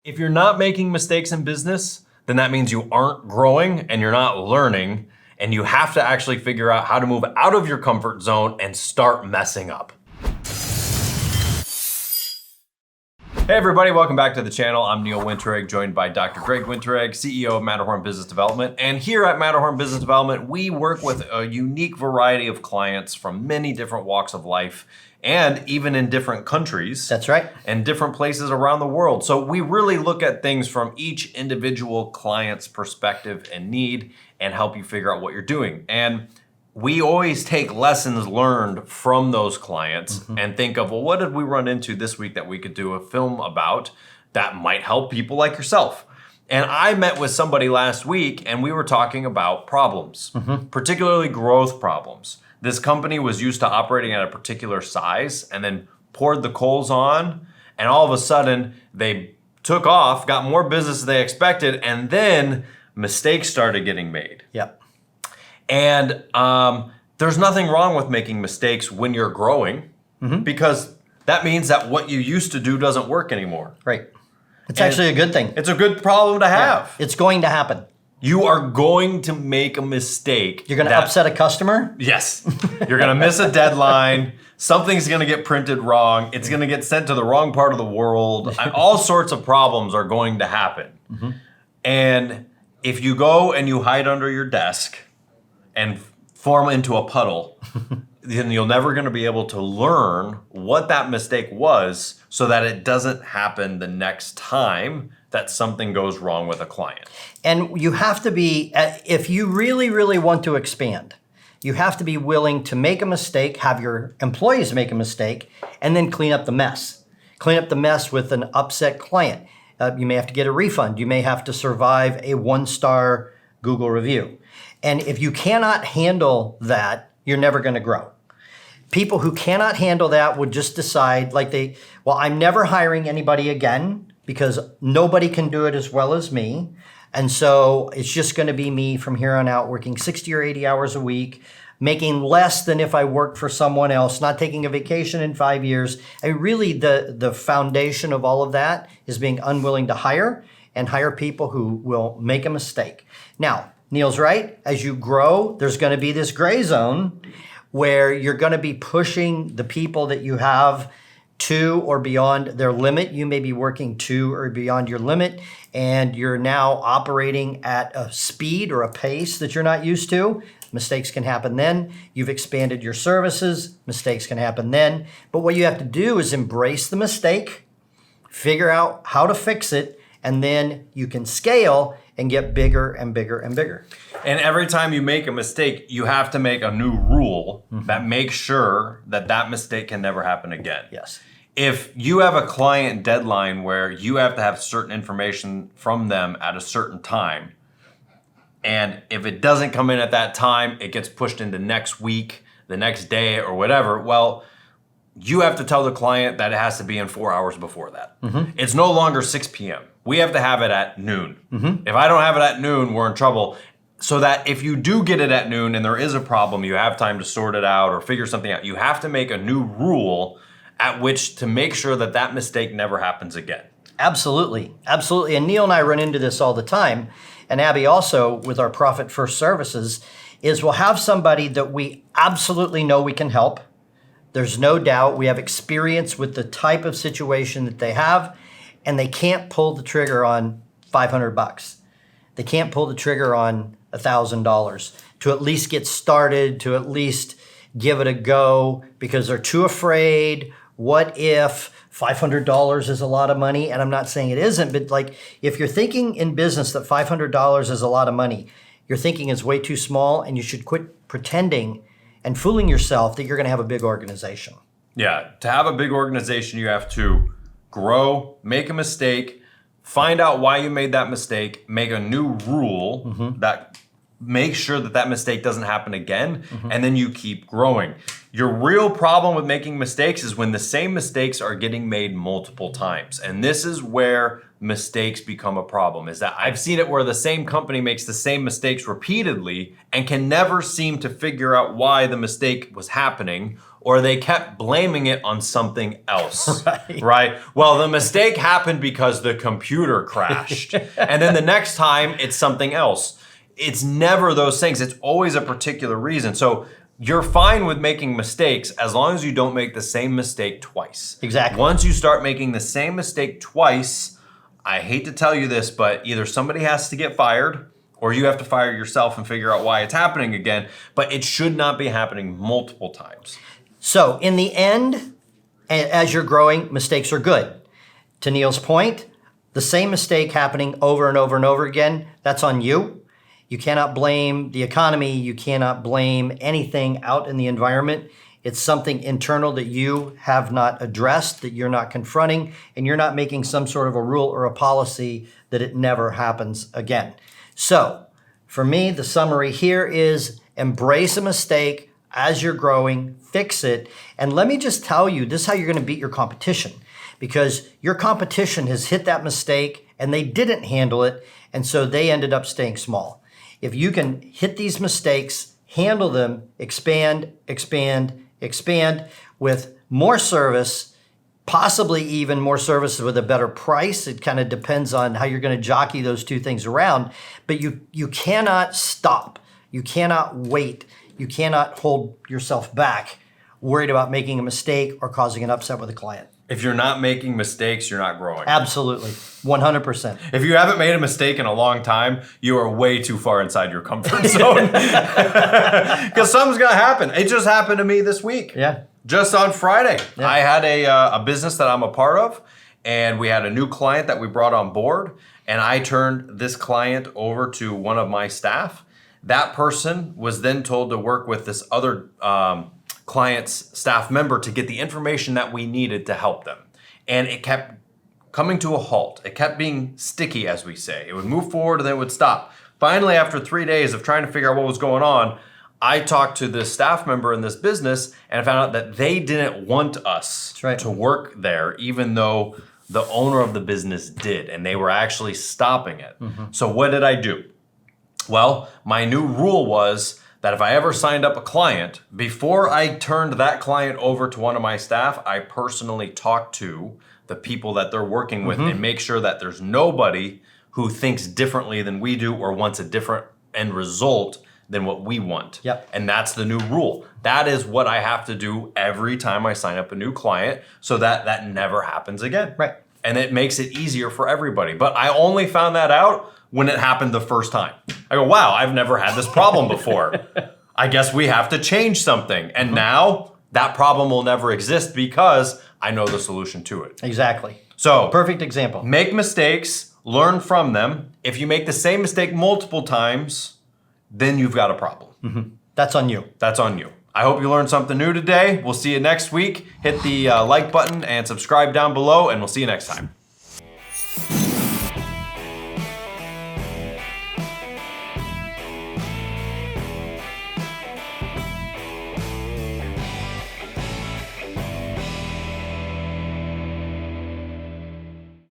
If you're not making mistakes in business, then that means you aren't growing and you're not learning, and you have to actually figure out how to move out of your comfort zone and start messing up. Hey everybody, welcome back to the channel. I'm Neil Winteregg, joined by Dr. Greg Winteregg, CEO of Matterhorn Business Development. And here at Matterhorn Business Development, we work with a unique variety of clients from many different walks of life, and even in different countries. That's right. And different places around the world. So we really look at things from each individual client's perspective and need and help you figure out what you're doing. And we always take lessons learned from those clients and think of, well, what did we run into this week that we could do a film about that might help people like yourself? And I met with somebody last week and we were talking about problems, particularly growth problems. This company was used to operating at a particular size and then poured the coals on, and all of a sudden they took off, got more business than they expected, and then mistakes started getting made. Yep. And there's nothing wrong with making mistakes when you're growing, because that means that what you used to do doesn't work anymore. Right. It's actually a good thing. It's a good problem to have. Yeah. It's going to happen. You are going to make a mistake. You're going to upset a customer? Yes. You're going to miss a deadline. Something's going to get printed wrong. It's going to get sent to the wrong part of the world. All sorts of problems are going to happen. And if you go and you hide under your desk and form into a puddle, then you're never going to be able to learn what that mistake was so that it doesn't happen the next time that something goes wrong with a client. And you have to be, if you really, really want to expand, you have to be willing to make a mistake, have your employees make a mistake, and then clean up the mess. Clean up the mess with an upset client. You may have to get a refund. You may have to survive a 1-star Google review. And if you cannot handle that, you're never going to grow. People who cannot handle that would just decide well, I'm never hiring anybody again because nobody can do it as well as me. And so it's just going to be me from here on out, working 60 or 80 hours a week, making less than if I worked for someone else, not taking a vacation in 5 years. And really the foundation of all of that is being unwilling to hire and hire people who will make a mistake. Now, Neil's right. As you grow, there's going to be this gray zone where you're going to be pushing the people that you have to or beyond their limit. You may be working to or beyond your limit, and you're now operating at a speed or a pace that you're not used to. Mistakes can happen then. You've expanded your services. Mistakes can happen then. But what you have to do is embrace the mistake, figure out how to fix it, and then you can scale and get bigger and bigger and bigger. And every time you make a mistake, you have to make a new rule that makes sure that that mistake can never happen again. Yes. If you have a client deadline where you have to have certain information from them at a certain time, and if it doesn't come in at that time, it gets pushed into next week, the next day, or whatever, well, you have to tell the client that it has to be in 4 hours before that. It's no longer 6 p.m. We have to have it at noon. If I don't have it at noon, we're in trouble. So that if you do get it at noon and there is a problem, you have time to sort it out or figure something out. You have to make a new rule at which to make sure that that mistake never happens again. Absolutely. Absolutely. And Neil and I run into this all the time. And Abby also, with our Profit First services, is we'll have somebody that we absolutely know we can help. There's no doubt. We have experience with the type of situation that they have, and they can't pull the trigger on $500. They can't pull the trigger on $1,000 to at least get started, to at least give it a go, because they're too afraid. What if $500 is a lot of money? And I'm not saying it isn't, but if you're thinking in business that $500 is a lot of money, your thinking is way too small, and you should quit pretending and fooling yourself that you're going to have a big organization. Yeah, to have a big organization, you have to grow, make a mistake, find out why you made that mistake, make a new rule that makes sure that that mistake doesn't happen again, and then you keep growing. Your real problem with making mistakes is when the same mistakes are getting made multiple times. And this is where mistakes become a problem, is that I've seen it where the same company makes the same mistakes repeatedly and can never seem to figure out why the mistake was happening, or they kept blaming it on something else. Right. Right? Well, the mistake happened because the computer crashed. And then the next time it's something else. It's never those things. It's always a particular reason. So you're fine with making mistakes as long as you don't make the same mistake twice. Exactly. Once you start making the same mistake twice, I hate to tell you this, but either somebody has to get fired or you have to fire yourself and figure out why it's happening again. But it should not be happening multiple times. So in the end, as you're growing, mistakes are good. To Neil's point, the same mistake happening over and over and over again, that's on you. You cannot blame the economy. You cannot blame anything out in the environment. It's something internal that you have not addressed, that you're not confronting, and you're not making some sort of a rule or a policy that it never happens again. So for me, the summary here is embrace a mistake as you're growing, fix it. And let me just tell you, this is how you're going to beat your competition, because your competition has hit that mistake and they didn't handle it. And so they ended up staying small. If you can hit these mistakes, handle them, expand with more service, possibly even more service with a better price. It kind of depends on how you're going to jockey those two things around. But you cannot stop. You cannot wait. You cannot hold yourself back worried about making a mistake or causing an upset with a client. If you're not making mistakes, you're not growing. Absolutely. 100%. If you haven't made a mistake in a long time, you are way too far inside your comfort zone. Because something's going to happen. It just happened to me this week. Yeah. Just on Friday. Yeah. I had a business that I'm a part of, and we had a new client that we brought on board, and I turned this client over to one of my staff. That person was then told to work with this other client's staff member to get the information that we needed to help them. And it kept coming to a halt. It kept being sticky, as we say. It would move forward and then it would stop. Finally, after 3 days of trying to figure out what was going on, I talked to this staff member in this business and I found out that they didn't want us to work there, even though the owner of the business did, and they were actually stopping it. So what did I do? Well, my new rule was that if I ever signed up a client, before I turned that client over to one of my staff, I personally talked to the people that they're working with and make sure that there's nobody who thinks differently than we do or wants a different end result than what we want. Yep. And that's the new rule. That is what I have to do every time I sign up a new client so that that never happens again. Right. And it makes it easier for everybody. But I only found that out when it happened the first time. I go, wow, I've never had this problem before. I guess we have to change something. And now that problem will never exist because I know the solution to it. Exactly. So Perfect example. make mistakes, learn from them. If you make the same mistake multiple times, then you've got a problem. That's on you. That's on you. I hope you learned something new today. We'll see you next week. Hit the like button and subscribe down below, and we'll see you next time.